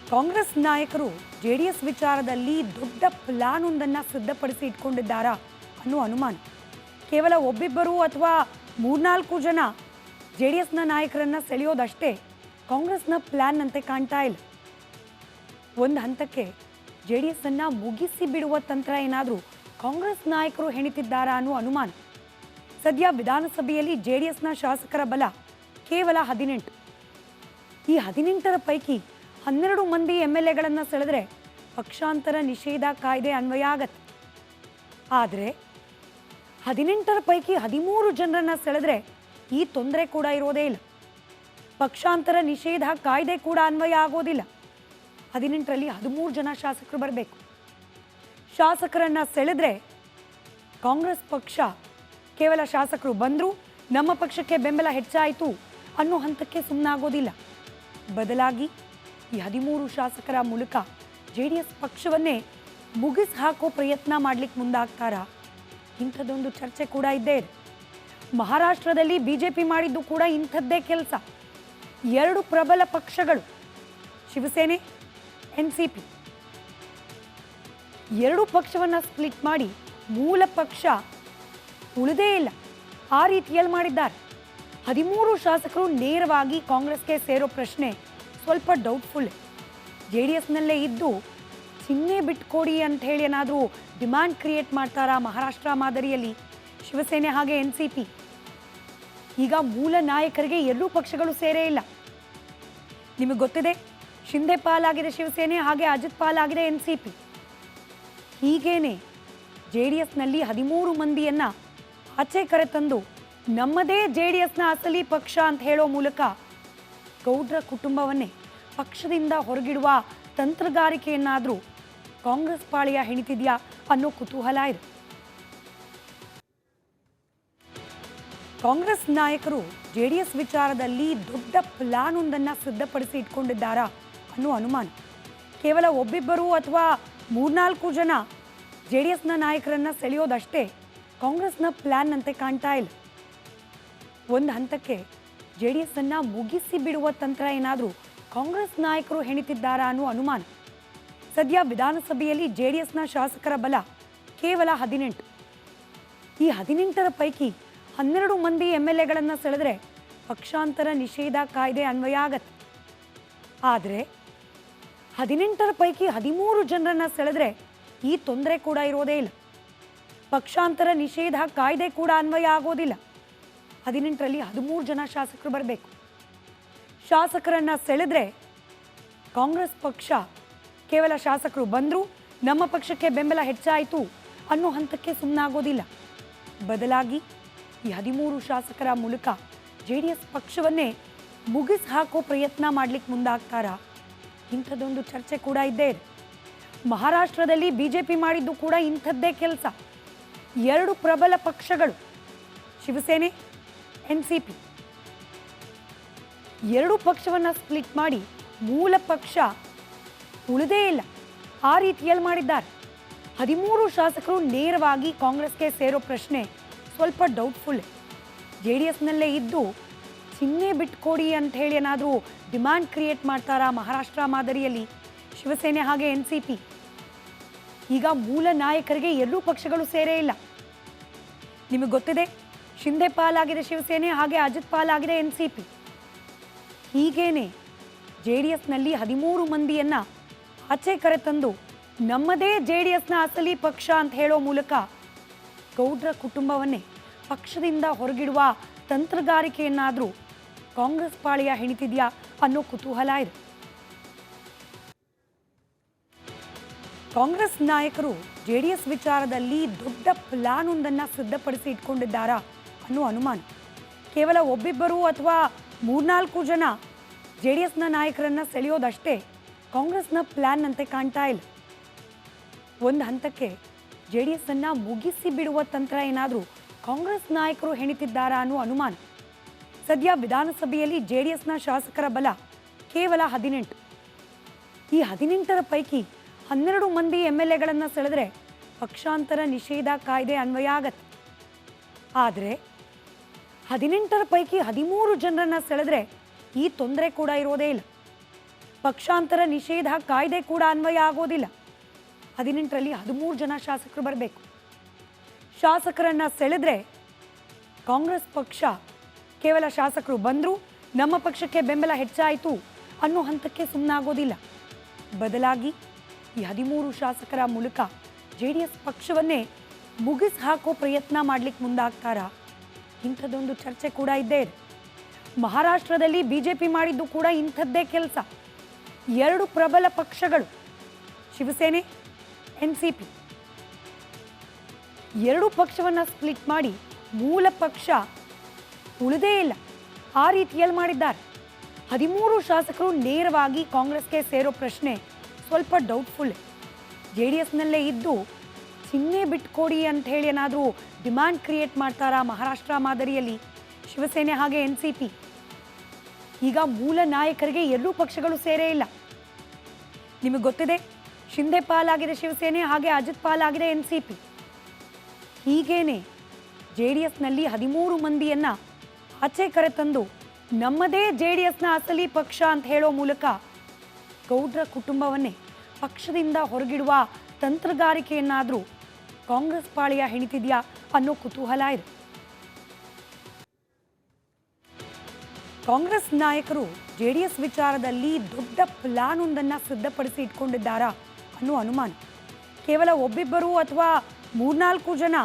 ಕಾಂಗ್ರೆಸ್ ನಾಯಕರು ಜೆಡಿಎಸ್ ವಿಚಾರದಲ್ಲಿ ದೊಡ್ಡ ಪ್ಲಾನ್ ಒಂದನ್ನು ಸಿದ್ಧಪಡಿಸಿ ಇಟ್ಕೊಂಡಿದ್ದಾರಾ ಅನ್ನೋ ಅನುಮಾನ. ಕೇವಲ ಒಬ್ಬಿಬ್ಬರು ಅಥವಾ ಮೂರ್ನಾಲ್ಕು ಜನ ಜೆಡಿಎಸ್ನ ನಾಯಕರನ್ನ ಸೆಳೆಯೋದಷ್ಟೇ ಕಾಂಗ್ರೆಸ್ನ ಪ್ಲಾನ್ ಅಂತೆ ಕಾಣ್ತಾ ಇಲ್ಲ. ಒಂದು ಹಂತಕ್ಕೆ ಜೆಡಿಎಸ್ ಅನ್ನ ಮುಗಿಸಿ ಬಿಡುವ ತಂತ್ರ ಏನಾದರೂ ಕಾಂಗ್ರೆಸ್ ನಾಯಕರು ಹೆಣಿತಿದ್ದಾರಾ ಅನ್ನೋ ಅನುಮಾನ. ಸದ್ಯ ವಿಧಾನಸಭೆಯಲ್ಲಿ ಜೆಡಿಎಸ್ನ ಶಾಸಕರ ಬಲ ಕೇವಲ 18. ಈ 18ರ ಪೈಕಿ 12 ಮಂದಿ MLAಗಳನ್ನು ಸೆಳೆದ್ರೆ ಪಕ್ಷಾಂತರ ನಿಷೇಧ ಕಾಯ್ದೆ ಅನ್ವಯ ಆಗತ್ತೆ. ಆದರೆ 18ರ ಪೈಕಿ 13 ಜನರನ್ನ ಸೆಳೆದ್ರೆ ಈ ತೊಂದರೆ ಕೂಡ ಇರೋದೇ ಇಲ್ಲ. ಪಕ್ಷಾಂತರ ನಿಷೇಧ ಕಾಯ್ದೆ ಕೂಡ ಅನ್ವಯ ಆಗೋದಿಲ್ಲ. 18ರಲ್ಲಿ 13 ಜನ ಶಾಸಕರು ಬರಬೇಕು. ಶಾಸಕರನ್ನ ಸೆಳೆದ್ರೆ ಕಾಂಗ್ರೆಸ್ ಪಕ್ಷ ಕೇವಲ ಶಾಸಕರು ಬಂದ್ರು ನಮ್ಮ ಪಕ್ಷಕ್ಕೆ ಬೆಂಬಲ ಹೆಚ್ಚಾಯಿತು ಅನ್ನೋ ಹಂತಕ್ಕೆ ಸುಮ್ಮನಾಗೋದಿಲ್ಲ. ಬದಲಾಗಿ ಈ 13 ಶಾಸಕರ ಮೂಲಕ ಜೆಡಿಎಸ್ ಪಕ್ಷವನ್ನೇ ಮುಗಿಸಿ ಹಾಕೋ ಪ್ರಯತ್ನ ಮಾಡ್ಲಿಕ್ಕೆ ಮುಂದಾಗ್ತಾರಾ? ಇಂಥದ್ದೊಂದು ಚರ್ಚೆ ಕೂಡ ಇದ್ದೇ ಇದೆ. ಮಹಾರಾಷ್ಟ್ರದಲ್ಲಿ ಬಿಜೆಪಿ ಮಾಡಿದ್ದು ಕೂಡ ಇಂಥದ್ದೇ ಕೆಲಸ. 2 ಪ್ರಬಲ ಪಕ್ಷಗಳು ಶಿವಸೇನೆ, NCP, 2 ಪಕ್ಷವನ್ನ ಸ್ಪ್ಲಿಟ್ ಮಾಡಿ ಮೂಲ ಪಕ್ಷ ಉಳಿದೇ ಇಲ್ಲ. ಆ ರೀತಿಯಲ್ಲಿ ಮಾಡಿದ್ದಾರೆ. 13 ಶಾಸಕರು ನೇರವಾಗಿ ಕಾಂಗ್ರೆಸ್ಗೆ ಸೇರೋ ಪ್ರಶ್ನೆ ಸ್ವಲ್ಪ ಡೌಟ್ಫುಲ್. JDSನಲ್ಲೇ ಇದ್ದು ಚಿಹ್ನೆ ಬಿಟ್ಕೊಡಿ ಅಂತ ಹೇಳಿ ಏನಾದರೂ ಡಿಮ್ಯಾಂಡ್ ಕ್ರಿಯೇಟ್ ಮಾಡ್ತಾರಾ ಮಹಾರಾಷ್ಟ್ರ ಮಾದರಿಯಲ್ಲಿ ಶಿವಸೇನೆ ಹಾಗೆ NCP? ಈಗ ಮೂಲ ನಾಯಕರಿಗೆ 2 ಪಕ್ಷಗಳು ಸೇರೇ ಇಲ್ಲ. ನಿಮಗೆ ಗೊತ್ತಿದೆ, ಶಿಂದೆ ಪಾಲಾಗಿದೆ ಶಿವಸೇನೆ, ಹಾಗೆ ಅಜಿತ್ ಪಾಲಾಗಿದೆ NCP. ಹೀಗೇನೆ JDSನಲ್ಲಿ 13 ಮಂದಿಯನ್ನ ಆಚೆ ಕರೆತಂದು ನಮ್ಮದೇ JDSನ ಅಸಲಿ ಪಕ್ಷ ಅಂತ ಹೇಳೋ ಮೂಲಕ ಗೌಡ್ರ ಕುಟುಂಬವನ್ನೇ ಪಕ್ಷದಿಂದ ಹೊರಗಿಡುವ ತಂತ್ರಗಾರಿಕೆಯನ್ನಾದರೂ ಕಾಂಗ್ರೆಸ್ ಪಾಳೆಯ ಹೆಣಿತಿದೆಯಾ ಅನ್ನೋ ಕುತೂಹಲ ಇದೆ. ಕಾಂಗ್ರೆಸ್ ನಾಯಕರು JDS ವಿಚಾರದಲ್ಲಿ ದೊಡ್ಡ ಪ್ಲಾನ್ ಒಂದನ್ನು ಸಿದ್ಧಪಡಿಸಿ ಇಟ್ಕೊಂಡಿದ್ದಾರಾ ಅನ್ನೋ ಅನುಮಾನ. ಕೇವಲ ಒಬ್ಬಿಬ್ಬರು ಅಥವಾ ಮೂರ್ನಾಲ್ಕು ಜನ JDSನ ನಾಯಕರನ್ನ ಸೆಳೆಯೋದಷ್ಟೇ ಕಾಂಗ್ರೆಸ್ನ ಪ್ಲಾನ್ ಅಂತೆ ಕಾಣ್ತಾ ಇಲ್ಲ. ಒಂದು ಹಂತಕ್ಕೆ JDS ಅನ್ನ ಮುಗಿಸಿ ಬಿಡುವ ತಂತ್ರ ಏನಾದರೂ ಕಾಂಗ್ರೆಸ್ ನಾಯಕರು ಹೆಣಿತಿದ್ದಾರಾ ಅನ್ನೋ ಅನುಮಾನ. ಸದ್ಯ ವಿಧಾನಸಭೆಯಲ್ಲಿ JDSನ ಶಾಸಕರ ಬಲ ಕೇವಲ 18. ಈ 18ರ ಪೈಕಿ 12 ಮಂದಿ MLAಗಳನ್ನು ಸೆಳೆದ್ರೆ ಪಕ್ಷಾಂತರ ನಿಷೇಧ ಕಾಯ್ದೆ ಅನ್ವಯ ಆಗತ್ತೆ. ಆದರೆ 18ರ ಪೈಕಿ 13 ಜನರನ್ನ ಸೆಳೆದ್ರೆ ಈ ತೊಂದರೆ ಕೂಡ ಇರೋದೇ ಇಲ್ಲ. ಪಕ್ಷಾಂತರ ನಿಷೇಧ ಕಾಯ್ದೆ ಕೂಡ ಅನ್ವಯ ಆಗೋದಿಲ್ಲ. 18ರಲ್ಲಿ 13 ಜನ ಶಾಸಕರು ಬರಬೇಕು. ಶಾಸಕರನ್ನ ಸೆಳೆದ್ರೆ ಕಾಂಗ್ರೆಸ್ ಪಕ್ಷ ಕೇವಲ ಶಾಸಕರು ಬಂದ್ರು ನಮ್ಮ ಪಕ್ಷಕ್ಕೆ ಬೆಂಬಲ ಹೆಚ್ಚಾಯಿತು ಅನ್ನೋ ಹಂತಕ್ಕೆ ಸುಮ್ಮನಾಗೋದಿಲ್ಲ. ಬದಲಾಗಿ ಈ 13 ಶಾಸಕರ ಮೂಲಕ JDS ಪಕ್ಷವನ್ನೇ ಮುಗಿಸಿ ಹಾಕೋ ಪ್ರಯತ್ನ ಮಾಡ್ಲಿಕ್ಕೆ ಮುಂದಾಗ್ತಾರಾ? ಇಂಥದ್ದೊಂದು ಚರ್ಚೆ ಕೂಡ ಇದ್ದೇ ಇದೆ. ಮಹಾರಾಷ್ಟ್ರದಲ್ಲಿ ಬಿಜೆಪಿ ಮಾಡಿದ್ದು ಕೂಡ ಇಂಥದ್ದೇ ಕೆಲಸ. 2 ಪ್ರಬಲ ಪಕ್ಷಗಳು ಶಿವಸೇನೆ, NCP, 2 ಪಕ್ಷವನ್ನ ಸ್ಪ್ಲಿಟ್ ಮಾಡಿ ಮೂಲ ಪಕ್ಷ ಉಳಿದೇ ಇಲ್ಲ. ಆ ರೀತಿಯಲ್ಲಿ ಮಾಡಿದ್ದಾರೆ. 13 ಶಾಸಕರು ನೇರವಾಗಿ ಕಾಂಗ್ರೆಸ್ಗೆ ಸೇರೋ ಪ್ರಶ್ನೆ ಸ್ವಲ್ಪ ಡೌಟ್ಫುಲ್. JDSನಲ್ಲೇ ಇದ್ದು ಚಿಹ್ನೆ ಬಿಟ್ಕೊಡಿ ಅಂತ ಹೇಳಿ ಏನಾದರೂ ಡಿಮ್ಯಾಂಡ್ ಕ್ರಿಯೇಟ್ ಮಾಡ್ತಾರಾ ಮಹಾರಾಷ್ಟ್ರ ಮಾದರಿಯಲ್ಲಿ ಶಿವಸೇನೆ ಹಾಗೆ NCP? ಈಗ ಮೂಲ ನಾಯಕರಿಗೆ 2 ಪಕ್ಷಗಳು ಸೇರೇ ಇಲ್ಲ. ನಿಮಗೆ ಗೊತ್ತಿದೆ, ಶಿಂದೆ ಪಾಲಾಗಿದೆ ಶಿವಸೇನೆ, ಹಾಗೆ ಅಜಿತ್ ಪಾಲಾಗಿದೆ NCP. ಹೀಗೇನೆ JDSನಲ್ಲಿ 13 ಮಂದಿಯನ್ನ ಆಚೆ ಕರೆತಂದು ನಮ್ಮದೇ JDSನ ಅಸಲಿ ಪಕ್ಷ ಅಂತ ಹೇಳೋ ಮೂಲಕ ಗೌಡ್ರ ಕುಟುಂಬವನ್ನೇ ಪಕ್ಷದಿಂದ ಹೊರಗಿಡುವ ತಂತ್ರಗಾರಿಕೆಯನ್ನಾದರೂ ಕಾಂಗ್ರೆಸ್ ಪಾಳೆಯ ಹೆಣಿತಿದೆಯಾ ಅನ್ನೋ ಕುತೂಹಲ ಇದೆ. ಕಾಂಗ್ರೆಸ್ ನಾಯಕರು JDS ವಿಚಾರದಲ್ಲಿ ದೊಡ್ಡ ಪ್ಲಾನ್ ಒಂದನ್ನು ಸಿದ್ಧಪಡಿಸಿ ಇಟ್ಕೊಂಡಿದ್ದಾರಾ ಅನ್ನೋ ಅನುಮಾನ. ಕೇವಲ ಒಬ್ಬಿಬ್ಬರು ಅಥವಾ ಮೂರ್ನಾಲ್ಕು ಜನ JDSನ ನಾಯಕರನ್ನ ಸೆಳೆಯೋದಷ್ಟೇ ಕಾಂಗ್ರೆಸ್ನ ಪ್ಲಾನ್ ಅಂತೆ ಕಾಣ್ತಾ ಇಲ್ಲ. ಒಂದು ಹಂತಕ್ಕೆ JDS ಅನ್ನ ಮುಗಿಸಿ ಬಿಡುವ ತಂತ್ರ ಏನಾದರೂ ಕಾಂಗ್ರೆಸ್ ನಾಯಕರು ಹೆಣಿತಿದ್ದಾರಾ ಅನ್ನೋ ಅನುಮಾನ. ಸದ್ಯ ವಿಧಾನಸಭೆಯಲ್ಲಿ JDSನ ಶಾಸಕರ ಬಲ ಕೇವಲ 18. ಈ 18ರ ಪೈಕಿ 12 ಮಂದಿ MLAಗಳನ್ನು ಸೆಳೆದ್ರೆ ಪಕ್ಷಾಂತರ ನಿಷೇಧ ಕಾಯ್ದೆ ಅನ್ವಯ ಆಗತ್ತೆ. ಆದರೆ 18ರ ಪೈಕಿ 13 ಜನರನ್ನ ಸೆಳೆದ್ರೆ ಈ ತೊಂದರೆ ಕೂಡ ಇರೋದೇ ಇಲ್ಲ. ಪಕ್ಷಾಂತರ ನಿಷೇಧ ಕಾಯ್ದೆ ಕೂಡ ಅನ್ವಯ ಆಗೋದಿಲ್ಲ. 18ರಲ್ಲಿ 13 ಜನ ಶಾಸಕರು ಬರಬೇಕು. ಶಾಸಕರನ್ನ ಸೆಳೆದ್ರೆ ಕಾಂಗ್ರೆಸ್ ಪಕ್ಷ ಕೇವಲ ಶಾಸಕರು ಬಂದರು, ನಮ್ಮ ಪಕ್ಷಕ್ಕೆ ಬೆಂಬಲ ಹೆಚ್ಚಾಯಿತು ಅನ್ನೋ ಹಂತಕ್ಕೆ ಸುಮ್ಮನಾಗೋದಿಲ್ಲ. ಬದಲಾಗಿ ಈ 13 ಶಾಸಕರ ಮೂಲಕ JDS ಪಕ್ಷವನ್ನೇ ಮುಗಿಸಿ ಹಾಕೋ ಪ್ರಯತ್ನ ಮಾಡ್ಲಿಕ್ಕೆ ಮುಂದಾಗ್ತಾರಾ? ಇಂಥದ್ದೊಂದು ಚರ್ಚೆ ಕೂಡ ಇದ್ದೇ ಇದೆ. ಮಹಾರಾಷ್ಟ್ರದಲ್ಲಿ BJP ಮಾಡಿದ್ದು ಕೂಡ ಇಂಥದ್ದೇ ಕೆಲಸ. 2 ಪ್ರಬಲ ಪಕ್ಷಗಳು ಶಿವಸೇನೆ, NCP, 2 ಪಕ್ಷವನ್ನು ಸ್ಪ್ಲಿಟ್ ಮಾಡಿ ಮೂಲ ಪಕ್ಷ ಉಳಿದೇ ಇಲ್ಲ, ಆ ರೀತಿಯಲ್ಲಿ ಮಾಡಿದ್ದಾರೆ. 13 ಶಾಸಕರು ನೇರವಾಗಿ ಕಾಂಗ್ರೆಸ್ಗೆ ಸೇರೋ ಪ್ರಶ್ನೆ ಸ್ವಲ್ಪ ಡೌಟ್ಫುಲ್. JDSನಲ್ಲೇ ಇದ್ದು ಚಿಹ್ನೆ ಬಿಟ್ಕೊಡಿ ಅಂತ ಹೇಳಿ ಏನಾದರೂ ಡಿಮ್ಯಾಂಡ್ ಕ್ರಿಯೇಟ್ ಮಾಡ್ತಾರಾ ಮಹಾರಾಷ್ಟ್ರ ಮಾದರಿಯಲ್ಲಿ ಶಿವಸೇನೆ ಹಾಗೆ NCP? ಈಗ ಮೂಲ ನಾಯಕರಿಗೆ 2 ಪಕ್ಷಗಳು ಸೇರೇ ಇಲ್ಲ. ನಿಮಗೆ ಗೊತ್ತಿದೆ, ಶಿಂದೆ ಪಾಲಾಗಿದೆ ಶಿವಸೇನೆ, ಹಾಗೆ ಅಜಿತ್ ಪಾಲಾಗಿದೆ NCP. ಹೀಗೇನೆ JDSನಲ್ಲಿ 13 ಮಂದಿಯನ್ನ ಆಚೆ ಕರೆತಂದು ನಮ್ಮದೇ JDSನ ಅಸಲಿ ಪಕ್ಷ ಅಂತ ಹೇಳೋ ಮೂಲಕ ಗೌಡ್ರ ಕುಟುಂಬವನ್ನೇ ಪಕ್ಷದಿಂದ ಹೊರಗಿಡುವ ತಂತ್ರಗಾರಿಕೆಯನ್ನಾದರೂ ಕಾಂಗ್ರೆಸ್ ಪಾಳೆಯ ಹೆಣಿತಿದೆಯಾ ಅನ್ನೋ ಕುತೂಹಲ ಇದೆ. ಕಾಂಗ್ರೆಸ್ ನಾಯಕರು JDS ವಿಚಾರದಲ್ಲಿ ದೊಡ್ಡ ಪ್ಲಾನ್ ಒಂದನ್ನು ಸಿದ್ಧಪಡಿಸಿ ಇಟ್ಕೊಂಡಿದ್ದಾರಾ ಅನ್ನೋ ಅನುಮಾನ. ಕೇವಲ ಒಬ್ಬಿಬ್ಬರು ಅಥವಾ 3-4 ಜನ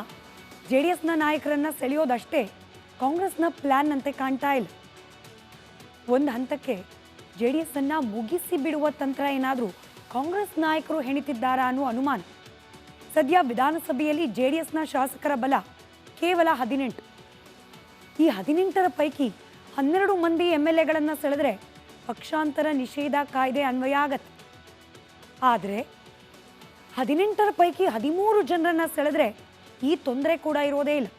JDSನ ನಾಯಕರನ್ನ ಸೆಳೆಯೋದಷ್ಟೇ ಕಾಂಗ್ರೆಸ್ನ ಪ್ಲಾನ್ ಅಂತೆ ಕಾಣ್ತಾ ಇಲ್ಲ. ಒಂದು ಹಂತಕ್ಕೆ JDS ಅನ್ನ ಮುಗಿಸಿ ಬಿಡುವ ತಂತ್ರ ಏನಾದರೂ ಕಾಂಗ್ರೆಸ್ ನಾಯಕರು ಹೆಣಿತಿದ್ದಾರಾ ಅನ್ನೋ ಅನುಮಾನ. ಸದ್ಯ ವಿಧಾನಸಭೆಯಲ್ಲಿ JDSನ ಶಾಸಕರ ಬಲ ಕೇವಲ 18. ಈ 18ರ ಪೈಕಿ 12 ಮಂದಿ MLAಗಳನ್ನು ಸೆಳೆದ್ರೆ ಪಕ್ಷಾಂತರ ನಿಷೇಧ ಕಾಯ್ದೆ ಅನ್ವಯ ಆಗತ್ತೆ. ಆದರೆ 18ರ ಪೈಕಿ 13 ಜನರನ್ನ ಸೆಳೆದ್ರೆ ಈ ತೊಂದರೆ ಕೂಡ ಇರೋದೇ ಇಲ್ಲ.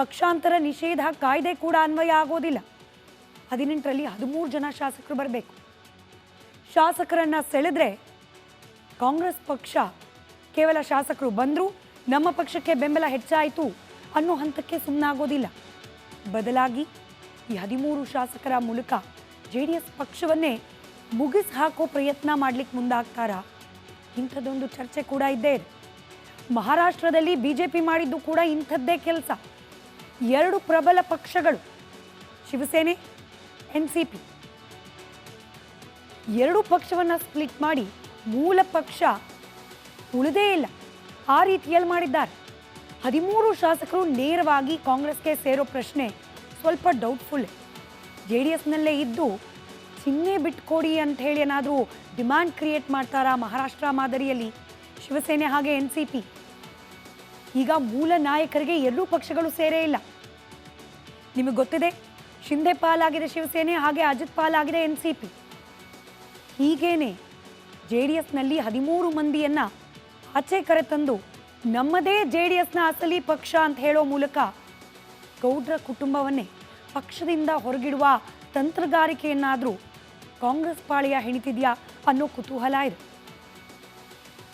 ಪಕ್ಷಾಂತರ ನಿಷೇಧ ಕಾಯ್ದೆ ಕೂಡ ಅನ್ವಯ ಆಗೋದಿಲ್ಲ. 18ರಲ್ಲಿ 13 ಜನ ಶಾಸಕರು ಬರಬೇಕು. ಶಾಸಕರನ್ನ ಸೆಳೆದ್ರೆ ಕಾಂಗ್ರೆಸ್ ಪಕ್ಷ ಕೇವಲ ಶಾಸಕರು ಬಂದರು, ನಮ್ಮ ಪಕ್ಷಕ್ಕೆ ಬೆಂಬಲ ಹೆಚ್ಚಾಯಿತು ಅನ್ನೋ ಹಂತಕ್ಕೆ ಸುಮ್ಮನಾಗೋದಿಲ್ಲ. ಬದಲಾಗಿ ಈ 13 ಶಾಸಕರ ಮೂಲಕ JDS ಪಕ್ಷವನ್ನೇ ಮುಗಿಸಿ ಹಾಕೋ ಪ್ರಯತ್ನ ಮಾಡ್ಲಿಕ್ಕೆ ಮುಂದಾಗ್ತಾರಾ? ಇಂಥದ್ದೊಂದು ಚರ್ಚೆ ಕೂಡ ಇದ್ದೇ ಇದೆ. ಮಹಾರಾಷ್ಟ್ರದಲ್ಲಿ BJP ಮಾಡಿದ್ದು ಕೂಡ ಇಂಥದ್ದೇ ಕೆಲಸ. 2 ಪ್ರಬಲ ಪಕ್ಷಗಳು ಶಿವಸೇನೆ, NCP, 2 ಪಕ್ಷವನ್ನು ಸ್ಪ್ಲಿಟ್ ಮಾಡಿ ಮೂಲ ಪಕ್ಷ ಉಳಿದೇ ಇಲ್ಲ, ಆ ರೀತಿಯಲ್ಲಿ ಮಾಡಿದ್ದಾರೆ. 13 ಶಾಸಕರು ನೇರವಾಗಿ ಕಾಂಗ್ರೆಸ್ಗೆ ಸೇರೋ ಪ್ರಶ್ನೆ ಸ್ವಲ್ಪ ಡೌಟ್ಫುಲ್. JDSನಲ್ಲೇ ಇದ್ದು ಚಿಹ್ನೆ ಬಿಟ್ಕೊಡಿ ಅಂತ ಹೇಳಿ ಏನಾದರೂ ಡಿಮ್ಯಾಂಡ್ ಕ್ರಿಯೇಟ್ ಮಾಡ್ತಾರಾ ಮಹಾರಾಷ್ಟ್ರ ಮಾದರಿಯಲ್ಲಿ ಶಿವಸೇನೆ ಹಾಗೆ NCP? ಈಗ ಮೂಲ ನಾಯಕರಿಗೆ 2 ಪಕ್ಷಗಳು ಸೇರೇ ಇಲ್ಲ. ನಿಮಗೆ ಗೊತ್ತಿದೆ, ಶಿಂದೆ ಪಾಲಾಗಿದೆ ಶಿವಸೇನೆ, ಹಾಗೆ ಅಜಿತ್ ಪಾಲಾಗಿದೆ NCP. ಹೀಗೇನೆ JDSನಲ್ಲಿ 13 ಮಂದಿಯನ್ನ ಆಚೆ ಕರೆತಂದು ನಮ್ಮದೇ JDSನ ಅಸಲಿ ಪಕ್ಷ ಅಂತ ಹೇಳೋ ಮೂಲಕ ಗೌಡ್ರ ಕುಟುಂಬವನ್ನೇ ಪಕ್ಷದಿಂದ ಹೊರಗಿಡುವ ತಂತ್ರಗಾರಿಕೆಯನ್ನಾದರೂ ಕಾಂಗ್ರೆಸ್ ಪಾಳೆಯ ಹೆಣಿತಿದೆಯಾ ಅನ್ನೋ ಕುತೂಹಲ ಇದೆ.